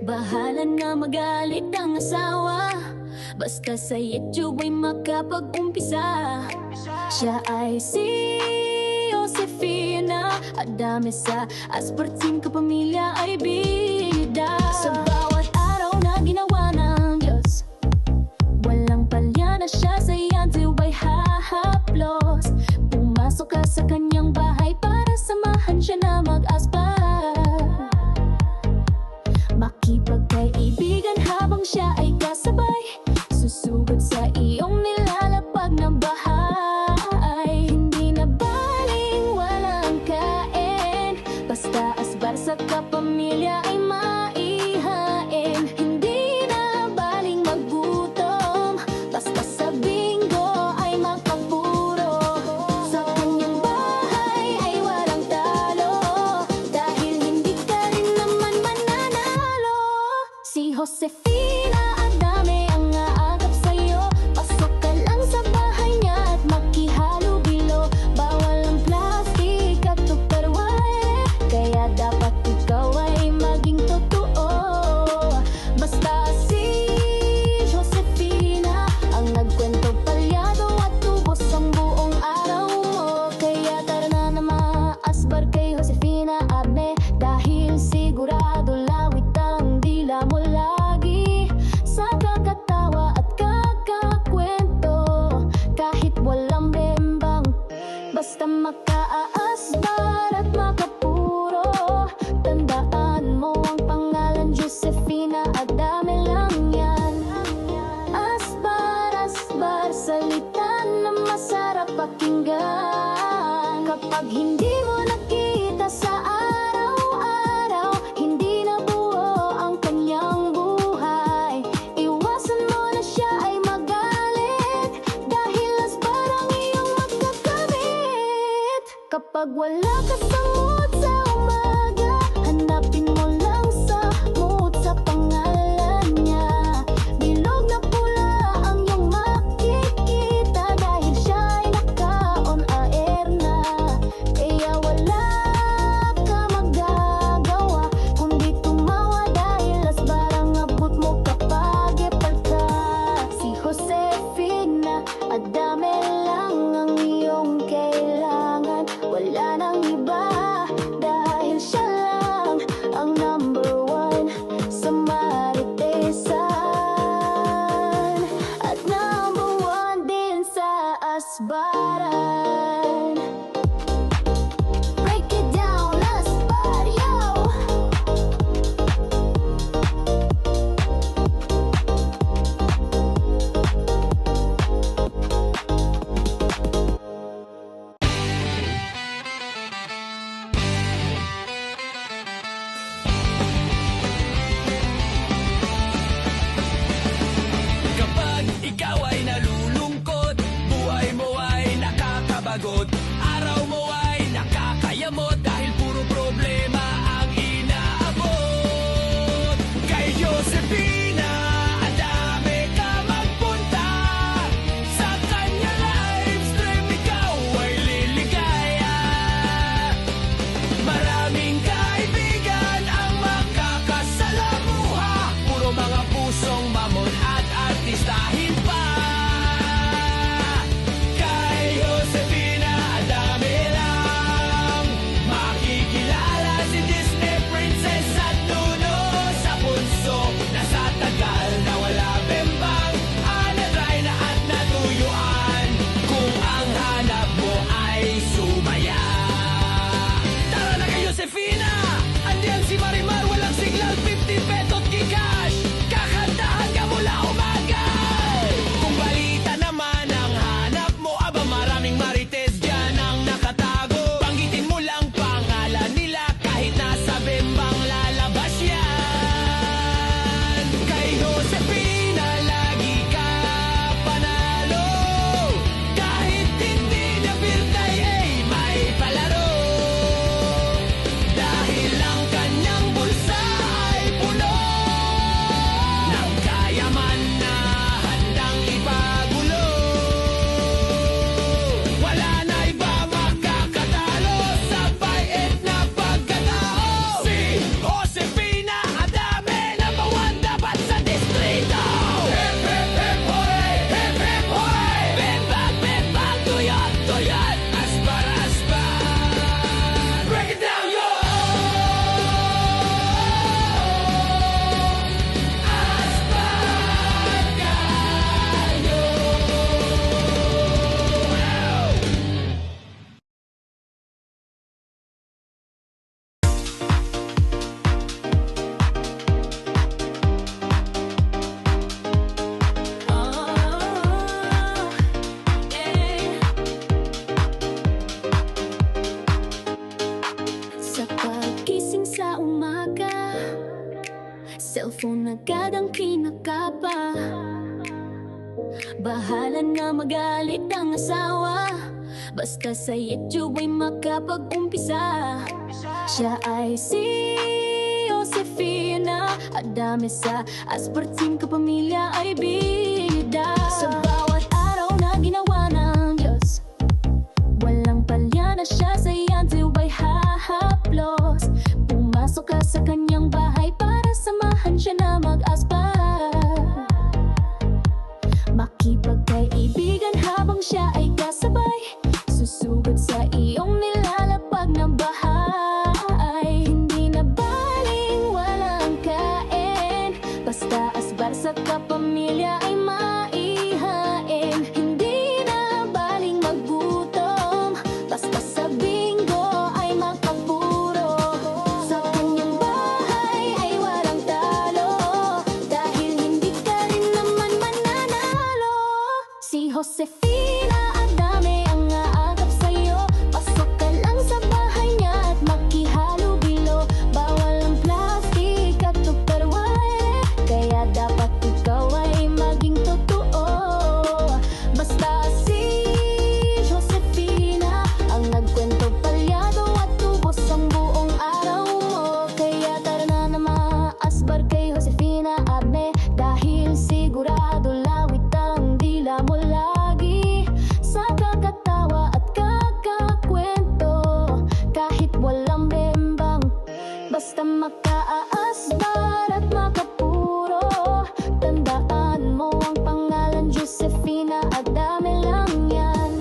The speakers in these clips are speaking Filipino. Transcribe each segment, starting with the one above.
Bahala na magalit ang asawa, basta sa YouTube ay makapag-umpisa. Siya ay si Josefina Adame, sa asparting kapamilya ay bida. Sa bawat araw na ginawa ng Diyos, walang palya na siya sa YouTube ay hahaplos. Pumasok ka sa kanyang bahay para samahan siya na mag-aspa, makipagkaibigan habang siya ay kasabay, susugod sa iyong nilalapag na bahay. Hindi na baling walang kain, basta asbar sa kapamilya ay maihain. Hindi na baling maggutom, basta sa bingo ay magpapuro. Sa kanyang bahay ay walang talo, dahil hindi ka rin naman mananalo. Si Josefina Adame ang aagap sa'yo, pasok ka lang sa bahay niya at makihalubilo. Bawal ang plastic at tupperware, kaya dapat ikaw ay maging totoo. Basta si Josefina ang nagkwento palyado at tubos ang buong araw mo. Kaya tara na na maasbar kay Josefina Adame, dahil sigurado lawit ang dila mo lagi sa kakatawa at kakakwento. Kahit walang bembang, basta makaaasbar at makapuro. Tandaan mo ang pangalan, Josefina Adame lang yan. Asbar, asbar, salita na masarap pakinggan. Kapag hindi mo nakita sa araw-araw, hindi na buo ang kanyang buhay. Iwasan mo na siya ay magalit, dahil asbar ang iyong magkakamit. Kapag wala ka sa mood sa umaga, hanapin mo lang sa mood sa pangalan niya. Bilog na pula ang iyong makikita, dahil siya ay naka-on air na. Kaya wala ka magagawa kundi tumawa, dahil asbar ang abot mo kapag epal ka. Si Josefina Adame lang ang iyong kailangan, wala nang Cellphone agad ang kinakapa. Bahala na magalit ang asawa, basta sa YouTube ay makapag-umpisa. Siya ay si Josefina Adame, sa asparting kapamilya ay bida. Sa bawat araw na ginawa ng Diyos, walang palya na siya sa YouTube ay hahaplos. Pumasok ka sa kanyang bahay para samahan siya na mag-aspar. Makipagkaibigan habang siya ay kasabay, susugod sa iyong nilalapag na bahay. Hindi na baling walang kain, basta asbar sa kapamilya ay maihain. Hindi na baling magutom, basta sa bingo ay makapuro. Sa kanyang bahay ay walang talo, dahil hindi ka rin naman mananalo. Si Josefina Adame ang aagap sa'yo, pasok ka lang sa bahay niya at makihalubilo. Bawal ang plastic at tupperware, kaya dapat ikaw ay maging totoo. Basta si Josefina ang nagkwento, palyado at tubos ang buong araw mo. Kaya tara na maasbar kay Josefina Adame, dahil sigurado lawit ang dila mo lagi sa kakatawa at kakakwento. Kahit walang bembang, basta makaaasbar at makapuro. Tandaan mo ang pangalan, Josefina Adame lang yan.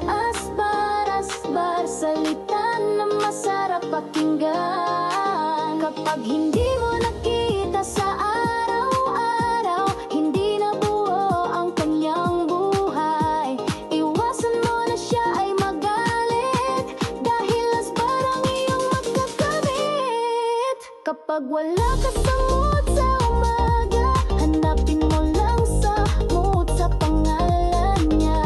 Asbar, asbar, salita na masarap pakinggan. Kapag hindi mo nakita sa araw-araw, hindi na buo ang kanyang buhay. Iwasan mo na siya ay magalit, dahil asbar ang iyong magkakamit. Kapag wala ka sa mood sa umaga, hanapin mo lang sa mood sa pangalan niya.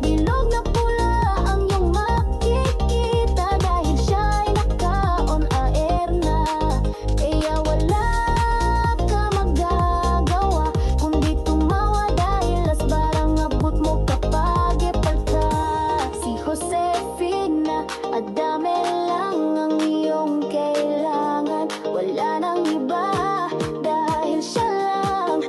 Bilog na pula ang iyong makikita, dahil siya ay naka-on air na. Kaya wala ka magagawa kundi tumawa, dahil asbar ang abot mo kapag epal ka. Si Josefina Adame lang ang iyong kailangan, wala nang iba, dahil siya lang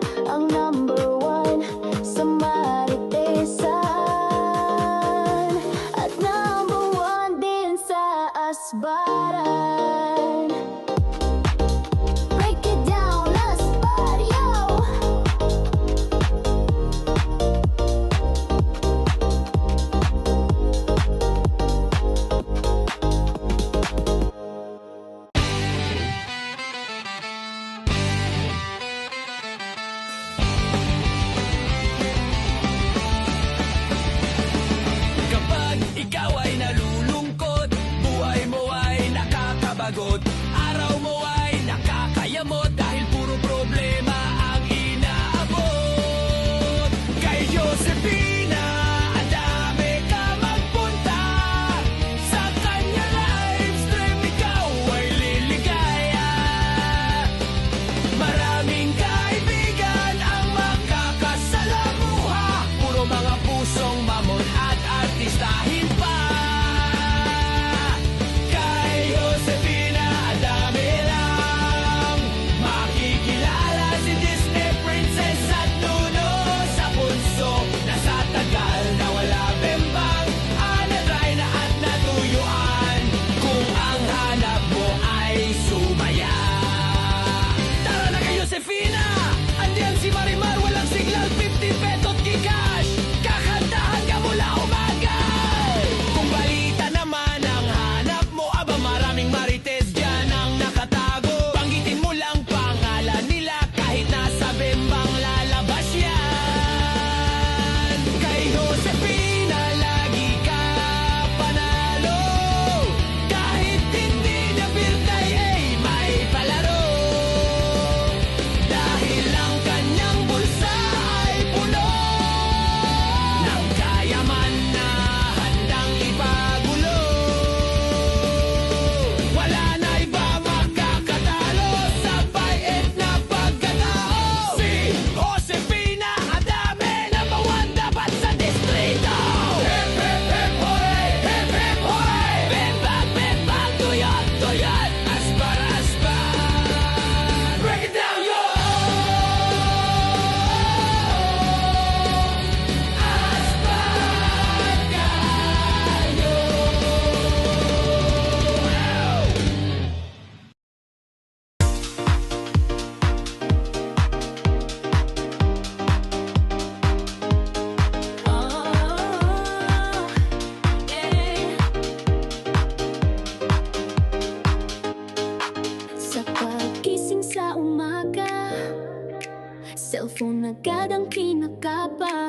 Cellphone agad ang kinakapa.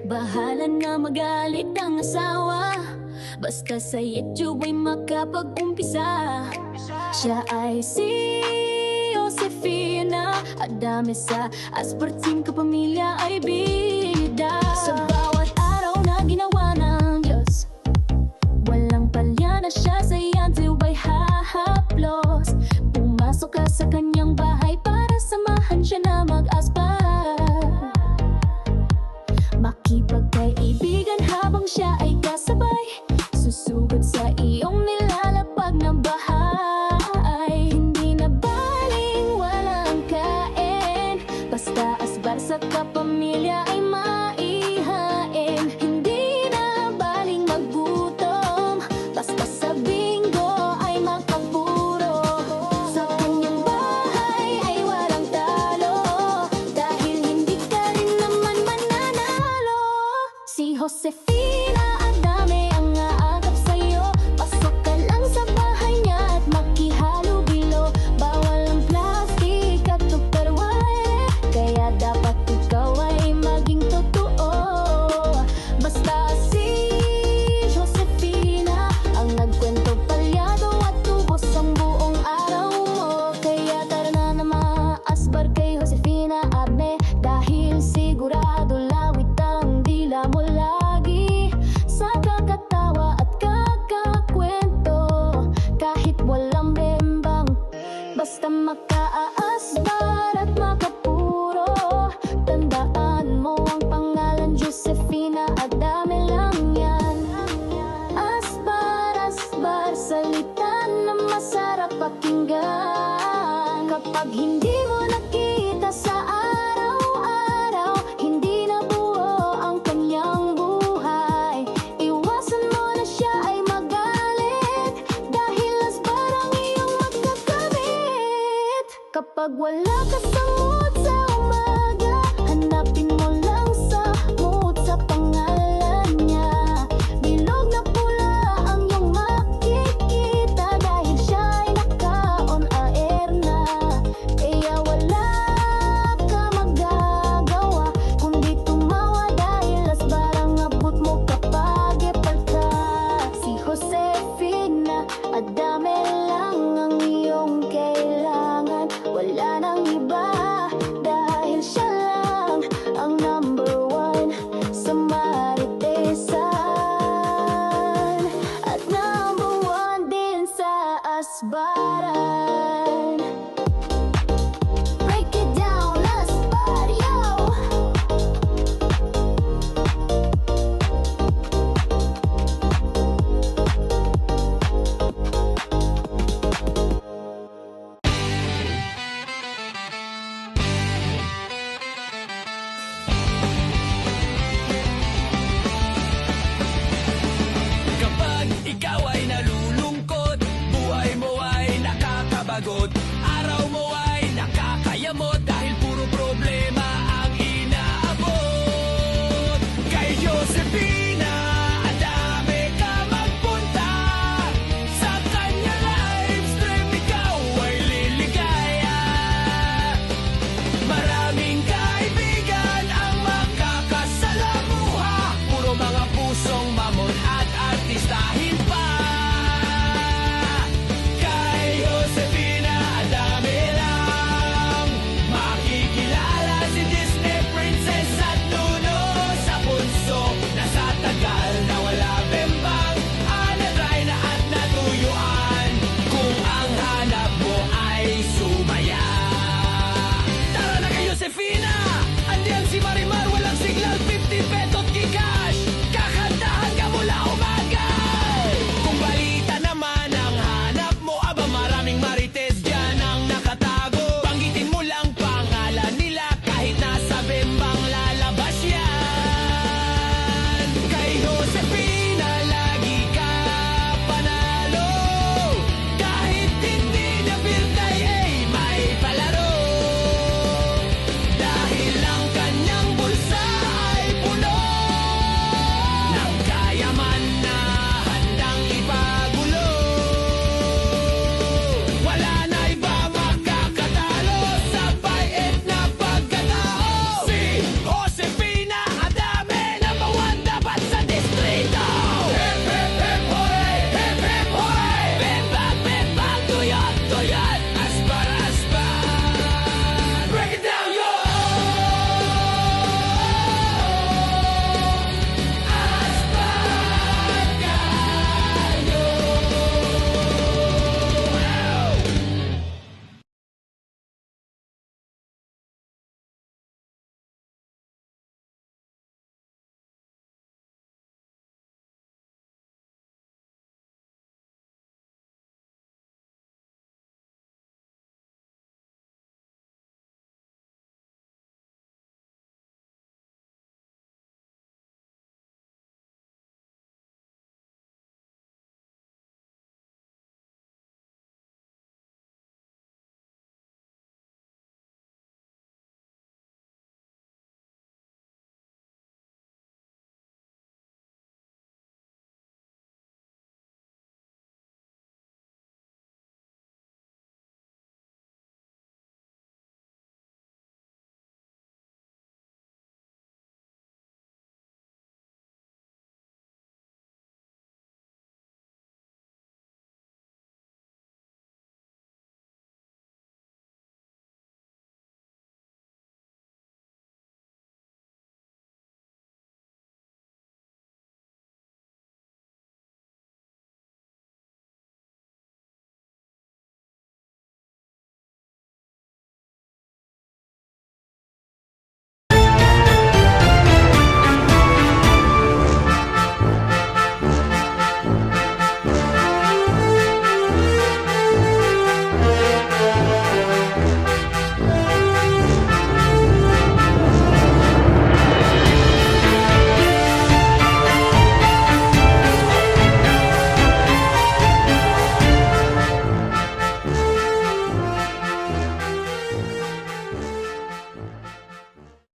Bahala na magalit ang asawa, basta sa YouTube ay makapag-umpisa. Siya ay si Josefina Adame, sa asparting kapamilya ay bida. Sa bawat araw na ginawa ng Diyos, walang palya na siya sa YouTube ay hahaplos. Pumasok ka sa kanyang bahay para samahan siya na mag-aspar. Makipagkaibigan habang siya ay kasabay, susugod sa iyong nilalapag na bahay. Hindi na baling walang kain, basta asbar sa kapamilya ay maihain. Hindi na baling magutom, basta sa bingo ay makapuro. Sa kanyang bahay ay walang talo, dahil hindi ka rin naman mananalo. Si Josefina Adame ang aagap sa'yo, pasok ka lang sa bahay niya at makihalubilo. Bawal ang plastic at tupperware, kaya dapat ikaw ay maging totoo. Basta si Josefina ang nagkwento palyado at tubos ang buong araw mo. Kaya tara na maasbar kay Josefina Adame, dahil sigurado lawit ang dila mo lagi sa kakatawa at kakakwento. Kahit walang bembang, basta makaaasbar at makapuro. Tandaan mo ang pangalan, Josefina Adame lang yan. Asbar, asbar, salita na masarap pakinggan. Kapag hindi mo nakita sa araw-araw, hindi na buo ang kanyang buhay. Iwasan mo na siya ay magalit, dahil asbar ang iyong magkakamit. Kapag wala ka sa mood sa umaga, hanapin mo lang sa mood sa pangalan niya. Bilog na pula ang iyong makikita, dahil siya ay naka-on air na. Kaya wala ka magagawa kundi tumawa, dahil asbar ang abot mo kapag epal ka. Si Josefina Adame lang ang iyong kailangan, wala nang iba, dahil siya lang ang number one sa maritesan, at number one din sa asbaran. Break it down, asbar, yo! Kapag ikaw ay nalulungkot, buhay mo ay nakakabagot, araw mo